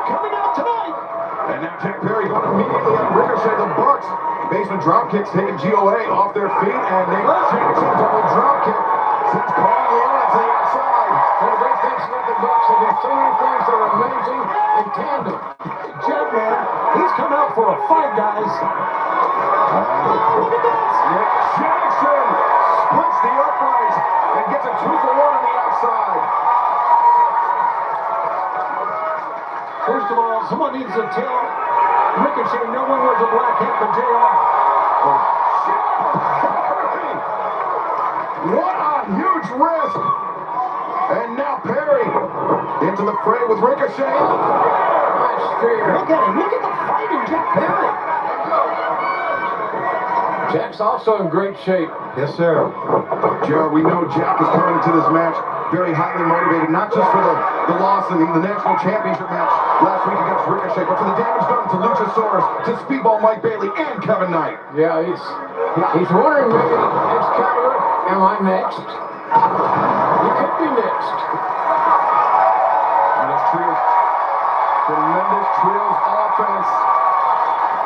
coming out tonight. And now Jack Perry going immediately on Ricochet. The Bucks. Basement drop kicks taking GOA off their feet. And Nick Jackson double drop kick. Sends Carl Leona to the outside. And the great things about the Bucks, they do so many things that are amazing in tandem. Jack, man, he's come out for a fight, guys. Look at this. Nick Jackson splits the uprights and gets a 2-for-1 on the outside. First of all, someone needs to tell Ricochet no one wears a black hat but JR. What a huge risk. And now Perry into the fray with Ricochet. Nice spear. Look at him. Look at the fight in Jack Perry. Jack's also in great shape. Yes, sir. Joe, we know Jack is coming into this match very highly motivated, not just for the loss in the national championship match last week against Ricochet, but for the damage done to Luchasaurus, to Speedball Mike Bailey, and Kevin Knight. Yeah, he's wondering maybe, Excalibur, am I next? He could be next. And this tremendous trios offense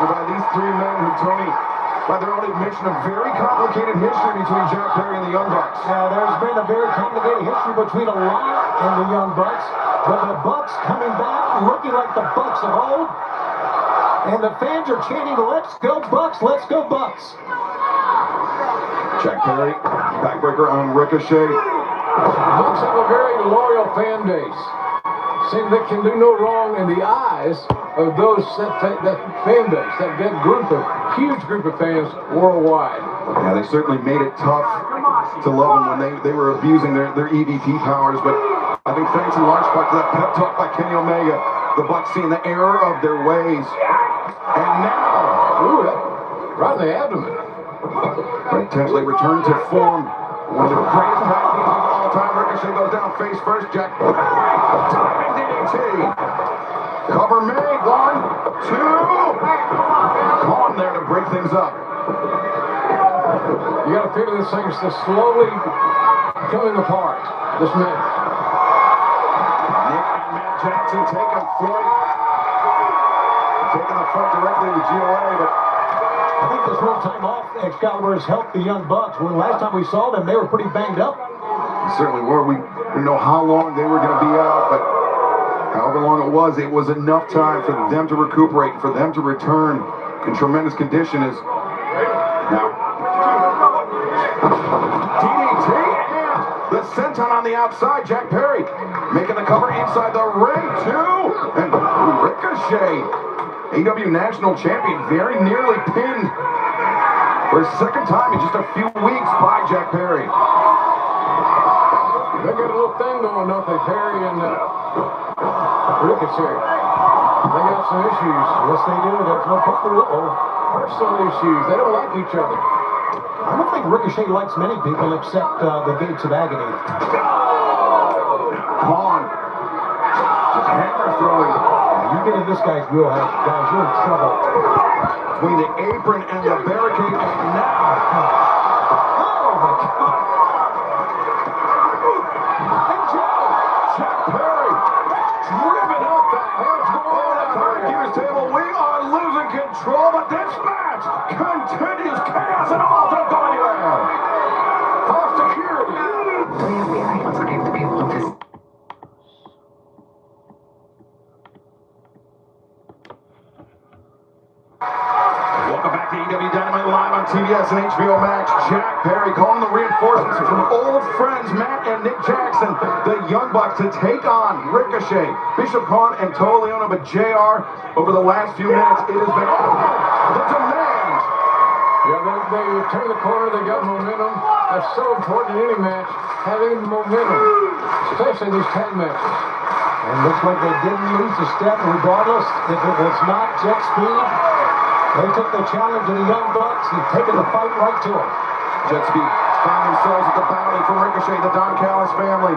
by these three men who, Tony, by their own admission, a very complicated history between Jack Perry and the Young Bucks. There's been a very complicated history between a lot and the Young Bucks, but the Bucks coming back looking like the Bucks of old, and the fans are chanting, "Let's go Bucks, let's go Bucks." Jack Perry, backbreaker on Ricochet. Bucks have a very loyal fan base. Seems they can do no wrong in the eyes of those that fan base, that huge group of fans worldwide. Yeah, they certainly made it tough to love them when they were abusing their EVP powers, but I think thanks in large part to that pep talk by Kenny Omega, the Bucks seeing the error of their ways. And now, ooh, right in the abdomen. Potentially return to form. One of the greatest tag teams of all time. Ricochet goes down face first. Jack diving DDT. Cover made. 1, 2. Gone there to break things up. You got a feeling this thing's just slowly coming apart. This match. Nick and Matt Jackson taking flight. Taking the fight directly to GOA, but I think this little time off, Excalibur has helped the Young Bucks. When last time we saw them, they were pretty banged up. they certainly were. We didn't know how long they were going to be out, but however long it was enough time for them to recuperate, for them to return in tremendous condition. Is now DDT and the senton on the outside. Jack Perry making the cover inside the ring too, and Ricochet, AEW National Champion, very nearly pinned for a second time in just a few weeks by Jack Perry. They got a little thing going, don't they, Perry and Ricochet? They got some issues. Yes, they do. There's no Personal issues. They don't like each other. I don't think Ricochet likes many people except the Gates of Agony. Vaughn just hammer throwing. You get in this guy's wheelhouse, guys, you're in trouble. Between the apron and the barricade, and now. Oh my God! And Jack Perry driven up the heads going at the timekeeper's table. We are losing control, but this match continues. Chaos and all don't go anywhere. Off security. Let's give the people of this. Welcome back to AEW Dynamite Live on TBS and HBO Max. Jack Perry calling the reinforcements from old friends Matt and Nick Jackson, the Young Bucks, to take on Ricochet, Bishop Kaun, and Toa Liona. But JR, over the last few minutes, it has been the demand. Yeah, they turn the corner, they got momentum. That's so important in any match, having momentum, especially these tag matches. And looks like they didn't lose a step, regardless if it was not jet speed. They took the challenge of the Young Bucks and taken the fight right to them. Jet Speed found themselves at the bounty from Ricochet, the Don Callis family.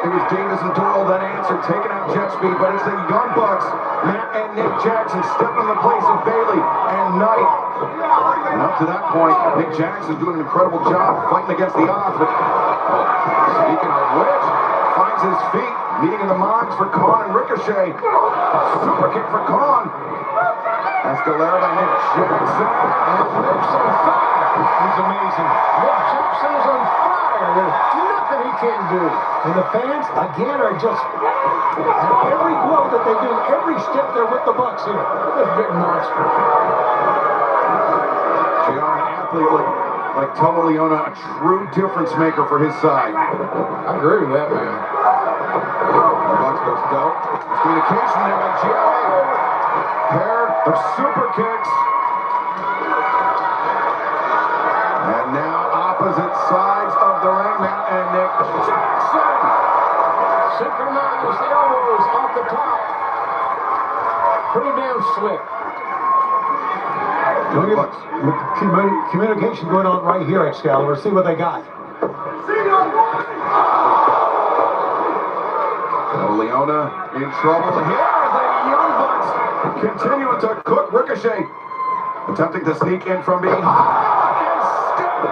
It was Davis and Doyle that answered, taking out Jet Speed, but it's the Young Bucks, Matt and Nick Jackson, stepping in the place of Bailey and Knight. And up to that point, Nick Jackson's doing an incredible job fighting against the odds. But speaking of which, finds his feet. Meeting of the minds for Khan and Ricochet. Super kick for Khan. Escalera by Nick Jackson. And Nick's on fire. He's amazing. Nick Jackson is on fire. There's nothing he can't do. And the fans, again, are just, at every blow that they do, every step they're with the Bucks here. This big monster. JR, an athlete like Tomo Leona, a true difference maker for his side. I agree with that, man. Bucks goes dope. Communication there by GLA. Pair of super kicks. And now opposite sides of the ring, Matt and Nick Jackson. Synchronized elbows off the top. Pretty damn slick. Young Bucks. Communication going on right here, Excalibur. See what they got. Leona in trouble. Here's the Young Bucks continuing to cook Ricochet. Attempting to sneak in from behind. Instead,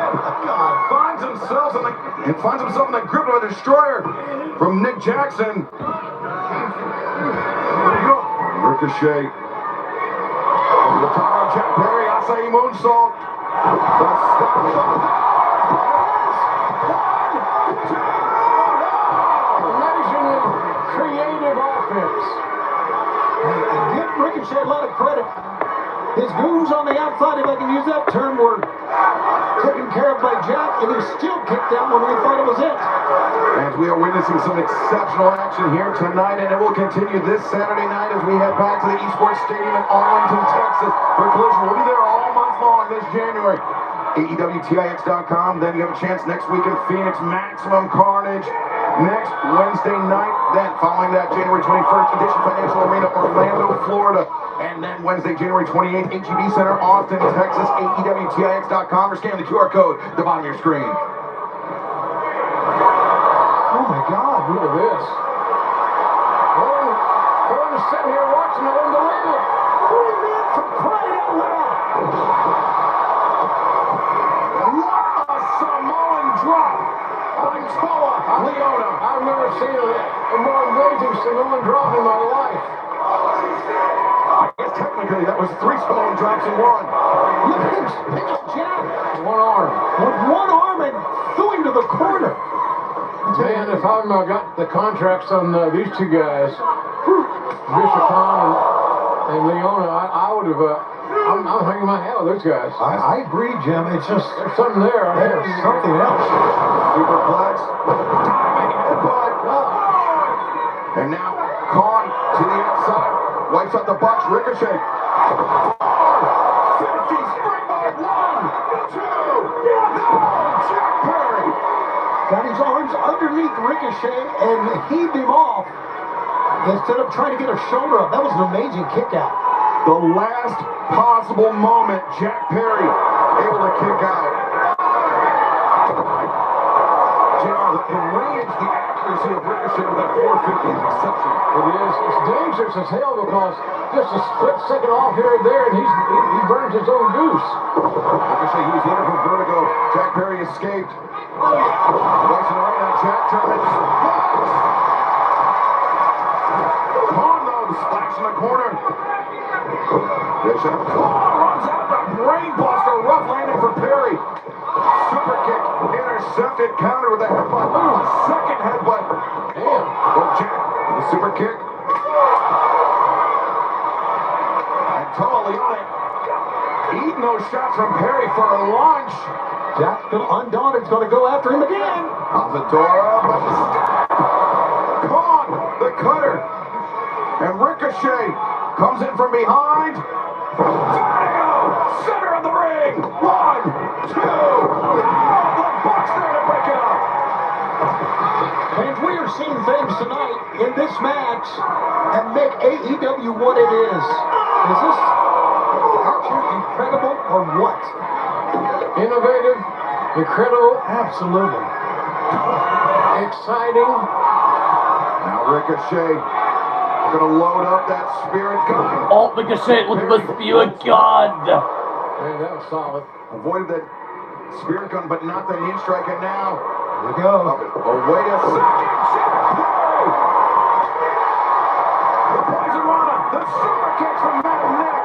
finds himself in the grip of a destroyer from Nick Jackson. Ricochet. Over the top of Jack Perry. Acai moonsault. The stop. Creative offense. Give Ricochet a lot of credit. His goons on the outside, if I can use that term, were taken care of by Jack, and he still kicked out when we thought it was it. And we are witnessing some exceptional action here tonight, and it will continue this Saturday night as we head back to the Esports Stadium in Arlington, Texas for Collision. We'll be there all month long this January. AEWTIX.com. Then you have a chance next week in Phoenix, Maximum Carnage. Next Wednesday night, then following that, January 21st, Edition Financial Arena, Orlando, Florida. And then Wednesday, January 28th, HEB Center, Austin, Texas, AEWTIX.com, or scan the QR code at the bottom of your screen. Oh my God, Look at this. Owen's sitting here watching it unbelievable. 3 men for crying out loud. What a Samoan drop by Toa Leona. I've never seen a more amazing Samoan drop in my life. I guess technically that was 3 Samoan drops in one. Look at Jack One arm. with one arm and threw him to the corner. Man, if I got the contracts on these two guys, Bishop Khan and Leona, I would have. I'm hanging my hat with those guys. I agree, Jim. It's just, There's something there. there's something else. Superplex. Diving headbutt. And now Khan to the outside. Wipes out the Bucks. Ricochet. 50 springboard. 1, 2. No. Jack Perry. Got his arms underneath Ricochet and heaved him off instead of trying to get a shoulder up. That was an amazing kick out. The last possible moment, Jack Perry able to kick out. JR, the range, the accuracy of Ricochet with that 450 is exceptional. It is. It's dangerous as hell because just a split second off here and there, and he burns his own goose. Ricochet, he was looking for vertigo. Jack Perry escaped. Bryson Arena, Jack turns. Khan, though, splash in the corner. Bishop runs out the brainbuster. Rough landing for Perry. Super kick intercepted. Counter with a headbutt. A second headbutt. Damn. Oh, Jack with a super kick. And Toa Leona eating those shots from Perry for a launch. Jack, undaunted, is going to go after him again. Alvadora, but Khan, the cutter. And Ricochet comes in from behind. Vertigo, center of the ring. 1, 2. The Bucks there to break it up. And we are seeing things tonight in this match and make AEW what it is. Is this actually incredible or what? Innovative, incredible, Absolutely. exciting. Now Ricochet gonna load up that spirit gun. Oh, Ricochet with the spirit gun. Man, that was solid. Avoided that spirit gun, but not the knee strike. And now, Here we go. oh wait a second, Jack Perry The super kick from Matt and Nick.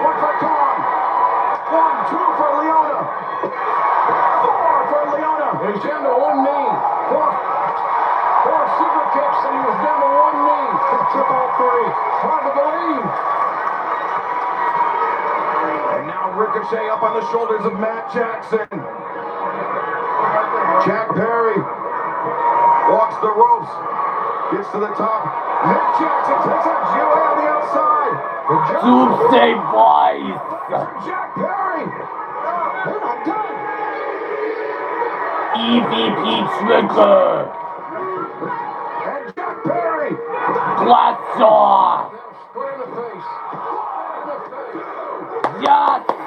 One for Kong. 1, 2 for Leona. 4 for Leona. He's down to one knee. Four super kicks, and he was down to one knee. Triple three. Hard to believe. And now Ricochet up on the shoulders of Matt Jackson. Jack Perry walks the ropes, gets to the top. Matt Jackson takes out Joey on the outside. Doomsday Boys. Jack Perry. They're not done. EVP Trigger. And Jack Perry. Glass Jaw. Square in the face. Square in the face. Yes.